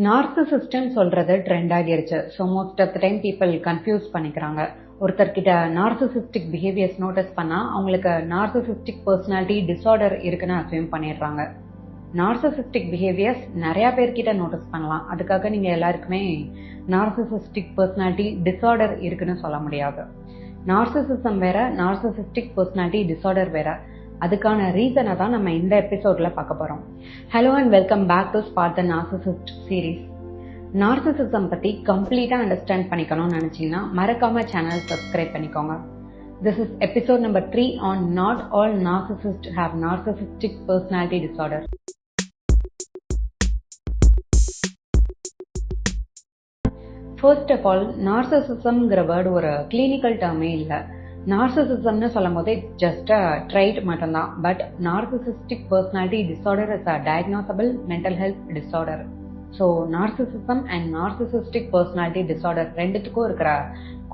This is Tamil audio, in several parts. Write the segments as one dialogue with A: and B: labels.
A: நார்சிசிஸ்ட்னு சொல்றது ட்ரெண்ட் ஆகிருச்சு. So most of the time people confuse பண்ணிக்கிறாங்க. ஒருத்தர்கிட்ட நார்சிசிஸ்டிக் பிஹேவியர்ஸ் நோட்டீஸ் பண்ணா அவங்களுக்கு நார்சிசிஸ்டிக் பர்சனாலிட்டி டிஸார்டர் இருக்குன்னு அசியூம் பண்ணிடுறாங்க. நார்சிசிஸ்டிக் பிஹேவியர்ஸ் நிறைய பேர்கிட்ட நோட்டீஸ் பண்ணலாம். அதுக்காக நீங்க எல்லாருக்குமே நார்சிசிஸ்டிக் பர்சனாலிட்டி டிஸார்டர் இருக்குன்னு சொல்ல முடியாது. நார்சிசிசம் வேற, நார்சிசிஸ்டிக் பர்சனாலிட்டி டிஸார்டர் வேற. அதுக்கான ரீசனை தான் நம்ம இந்த எபிசோட்ல பார்க்க போறோம். Hello and welcome back to spot the narcissist series. Narcissism பத்தி கம்ப்ளீட்டா அண்டர்ஸ்டாண்ட் பண்ணிக்கணும்னு நினைச்சீங்கன்னா மறக்காம சேனல் சப்ஸ்கிரைப் பண்ணிக்கோங்க. This is episode number 3 on not all narcissists have narcissistic personality disorder. First of all, நார்சிசிசம்ங்கிற வேர்டு ஒரு கிளினிக்கல் டேர்மே இல்லை. நார்சிசிசம்னு சொல்லும் போதே ஜஸ்ட் ட்ரைட் மட்டும்தான். But narcissistic personality disorder is a diagnosable mental health disorder. So narcissism and narcissistic personality disorder ரெண்டுத்துக்கும் இருக்கிற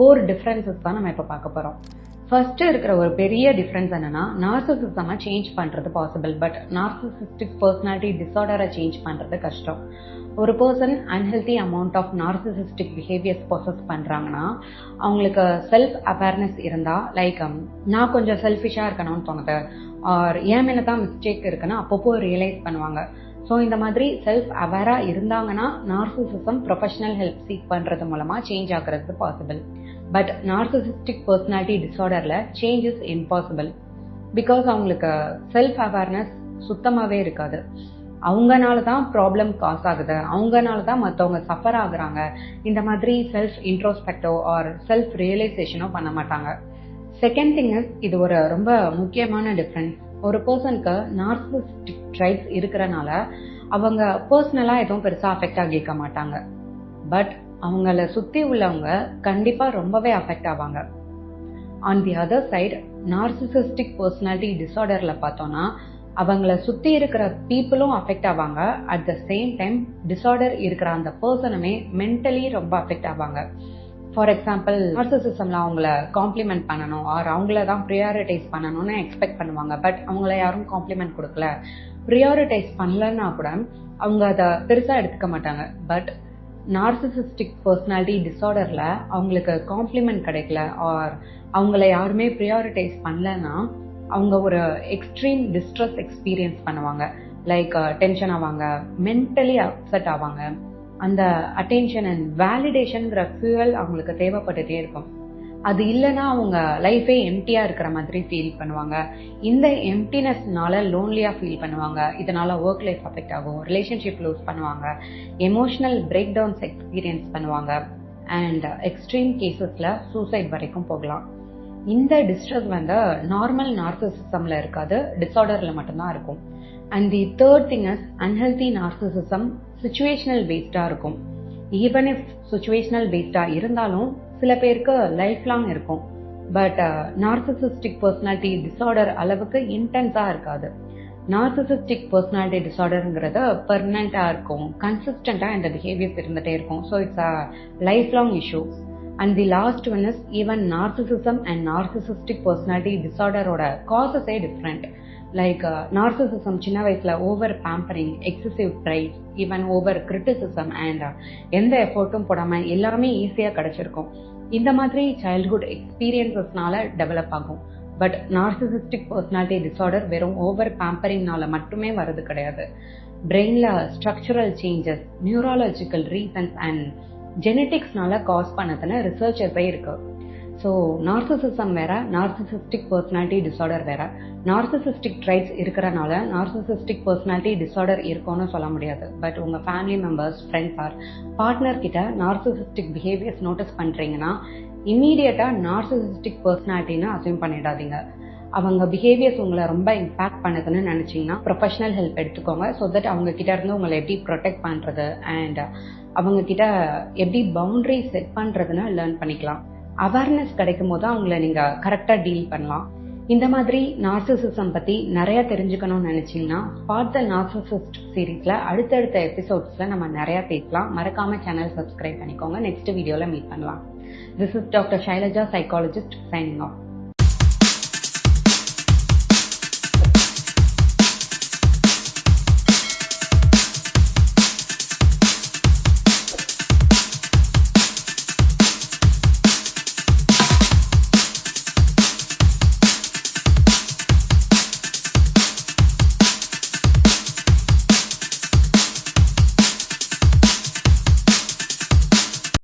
A: கோர் டிஃபரன்சஸ் தான் நம்ம இப்போ பார்க்க போகிறோம். ஃபர்ஸ்ட் இருக்கிற ஒரு பெரிய டிஃபரன்ஸ் என்னன்னா, நார்சிசிசமை சேஞ்ச் பண்றது பாசிபிள், பட் நார்சிசிஸ்டிக் பர்சனாலிட்டி டிஸார்டரை சேஞ்ச் பண்றது கஷ்டம். ஒரு person unhealthy amount of narcissistic behaviours process பண்றாங்கன்னா அவங்களுக்கு செல்ஃப் அவேர்னஸ் இருந்தா, லைக் நான் கொஞ்சம் செல்ஃபிஷா இருக்கணும்னு தோணுது, ஆர் என் மேல தான் மிஸ்டேக் இருக்குன்னு அப்பப்போ ரியலைஸ் பண்ணுவாங்க. ஸோ இந்த மாதிரி செல்ஃப் அவேரா இருந்தாங்கன்னா நார்சிசிசம் ப்ரொஃபஷனல் ஹெல்ப் சீக் பண்றது மூலமா சேஞ்ச் ஆகுறது பாசிபிள். பட் நார்சிசிஸ்டிக் பர்சனாலிட்டி டிஸார்டர்ல சேஞ்ச் இஸ் இம்பாசிபிள். பிகாஸ் அவங்களுக்கு செல்ஃப் அவேர்னஸ் சுத்தமாவே இருக்காது. அவங்கனால தான் ப்ராப்ளம் காஸ் ஆகுது, அவங்கனால தான் மற்றவங்க சஃபர் ஆகுறாங்க, இந்த மாதிரி செல்ஃப் இன்ட்ரோஸ்பெக்டோ ஆர் செல்ஃப் ரியலைசேஷனோ பண்ண மாட்டாங்க. செகண்ட் திங் இஸ், இது ஒரு ரொம்ப முக்கியமான டிஃபரன்ஸ். ஒரு பர்சனுக்கு நார்சிசிஸ்டிக் ட்ரைட்ஸ் இருக்கிறனால அவங்க பர்சனலா எதுவும் பெருசா அஃபெக்ட் ஆகிக்க மாட்டாங்க. பட் அவங்கள சுத்தி உள்ளவங்க கண்டிப்பா ரொம்பவே அஃபெக்ட் ஆவாங்க. On the other side, narcissistic personality டிஸார்டர்ல பார்த்தோம்னா அவங்கள சுத்தி இருக்கிற பீப்புளும் அஃபெக்ட் ஆவாங்க. At the same time disorder இருக்கிற அந்த பர்சனுமே மென்டலி ரொம்ப அஃபெக்ட் ஆவாங்க. ஃபார் எக்ஸாம்பிள், நார்சிசிசம்ல அவங்கள காம்ப்ளிமெண்ட் பண்ணணும் ஆர் அவங்கள தான் ப்ரியாரிட்டைஸ் பண்ணணும்னு எக்ஸ்பெக்ட் பண்ணுவாங்க. பட் அவங்கள யாரும் காம்ப்ளிமெண்ட் கொடுக்கல, ப்ரியாரிட்டைஸ் பண்ணலன்னா கூட அவங்க அதை பெருசா எடுத்துக்க மாட்டாங்க. பட் நார்சிசிஸ்டிக் பர்சனாலிட்டி டிஸார்டர்ல அவங்களுக்கு காம்ப்ளிமெண்ட் கிடைக்கல ஆர் அவங்கள யாருமே ப்ரியாரிட்டைஸ் பண்ணலன்னா அவங்க ஒரு எக்ஸ்ட்ரீம் டிஸ்ட்ரெஸ் எக்ஸ்பீரியன்ஸ் பண்ணுவாங்க. லைக் டென்ஷன் ஆவாங்க, மென்டலி அப்செட் ஆவாங்க. அந்த அட்டென்ஷன் அண்ட் வேலிடேஷன்ங்கிற ஃபியூவல் அவங்களுக்கு தேவைப்பட்டுட்டே இருக்கும். அது இல்லைன்னா அவங்க லைஃபே எம்டியா இருக்கிற மாதிரி ஃபீல் பண்ணுவாங்க. இந்த எம்டினஸ்னால லோன்லியா ஃபீல் பண்ணுவாங்க. இதனால ஒர்க் லைஃப் அஃபெக்ட் ஆகும், ரிலேஷன்ஷிப் லூஸ் பண்ணுவாங்க, எமோஷனல் பிரேக் டவுன்ஸ் எக்ஸ்பீரியன்ஸ் பண்ணுவாங்க, அண்ட் எக்ஸ்ட்ரீம் கேசஸ்ல சூசைட் வரைக்கும் போகலாம். இந்த டிஸ்ட்ரெஸ் வந்து நார்மல் நார்சிசிசம்ல இருக்காது, டிஸார்டர்ல மட்டும்தான் இருக்கும். And the third thing is, unhealthy narcissism situational பேஸ்டா இருக்கும். ஈவன் இஃப் சிச்சுவேஷனல் பேஸ்டா இருந்தாலும் சில பேருக்கு லைஃப் லாங் இருக்கும். பட் நார்சிசிஸ்டிக் பர்சனாலிட்டி டிஸார்டர் அளவுக்கு இன்டென்ஸா இருக்காது. நார்சிசிஸ்டிக் பர்சனாலிட்டி டிஸார்டர்ங்கிறது பெர்மனண்டா இருக்கும், கன்சிஸ்டண்டா இந்த பிஹேவியர்ஸ் இருந்துட்டே இருக்கும். So it's a life long issue. And the last one is, even narcissism and narcissistic personality disorder ஓட causes different. Like narcissism சின்ன வயசுல over pampering, excessive pride, even over criticism and எந்த எஃபோர்ட்டும் போடாம எல்லாமே ஈஸியா கிடைச்சிருக்கும். இந்த மாதிரி சைல்ட்ஹுட் எக்ஸ்பீரியன்சஸ்னால டெவலப் ஆகும். பட் நார்சிசிஸ்டிக் பர்சனாலிட்டி டிஸார்டர் வெறும் ஓவர் பேம்பரிங்னால மட்டுமே வருது கிடையாது. பிரெயின்ல structural changes, neurological reasons and ஜெனட்டிக்ஸ்னால காஸ் பண்ணதுன்னு ரிசர்ச்சஸே இருக்கு. ஸோ நார்சிசிசம் வேற, நார்சிசிஸ்டிக் பர்சனாலிட்டி டிஸார்டர் வேற. நார்சிசிஸ்டிக் ட்ரைட்ஸ் இருக்கிறனால நார்சிசிஸ்டிக் பர்சனாலிட்டி டிஸார்டர் இருக்கும்னு சொல்ல முடியாது. பட் உங்க family members, friends or partner கிட்ட நார்சிசிஸ்டிக் பிஹேவியர்ஸ் நோட்டீஸ் பண்றீங்கன்னா இம்மீடியட்டா நார்சிசிஸ்டிக் பர்சனாலிட்டின்னு அசியூம் பண்ணிடாதீங்க. அவங்க பிஹேவியர்ஸ் உங்களை ரொம்ப இம்பாக்ட் பண்ணுதுன்னு நினைச்சீங்கன்னா ப்ரொஃபஷனல் ஹெல்ப் எடுத்துக்கோங்க. ஸோ தட் அவங்க கிட்ட இருந்து உங்களை எப்படி ப்ரொடெக்ட் பண்றது அண்ட் அவங்க கிட்ட எப்படி பவுண்டரி செட் பண்றதுன்னு லேர்ன் பண்ணிக்கலாம். அவேர்னஸ் கிடைக்கும் போது அவங்கள நீங்க கரெக்டா டீல் பண்ணலாம். இந்த மாதிரி நார்சிசிசம் பத்தி நிறைய தெரிஞ்சுக்கணும்னு நினைச்சீங்கன்னா ஸ்பாட் த நார்சிசிஸ்ட் சீரீஸ்ல அடுத்தடுத்த எபிசோட்ஸ்ல நம்ம நிறைய பேசலாம். மறக்காம சேனல் சப்ஸ்கிரைப் பண்ணிக்கோங்க. நெக்ஸ்ட் வீடியோல மீட் பண்ணலாம். This is Dr. Shailaja, psychologist, signing off.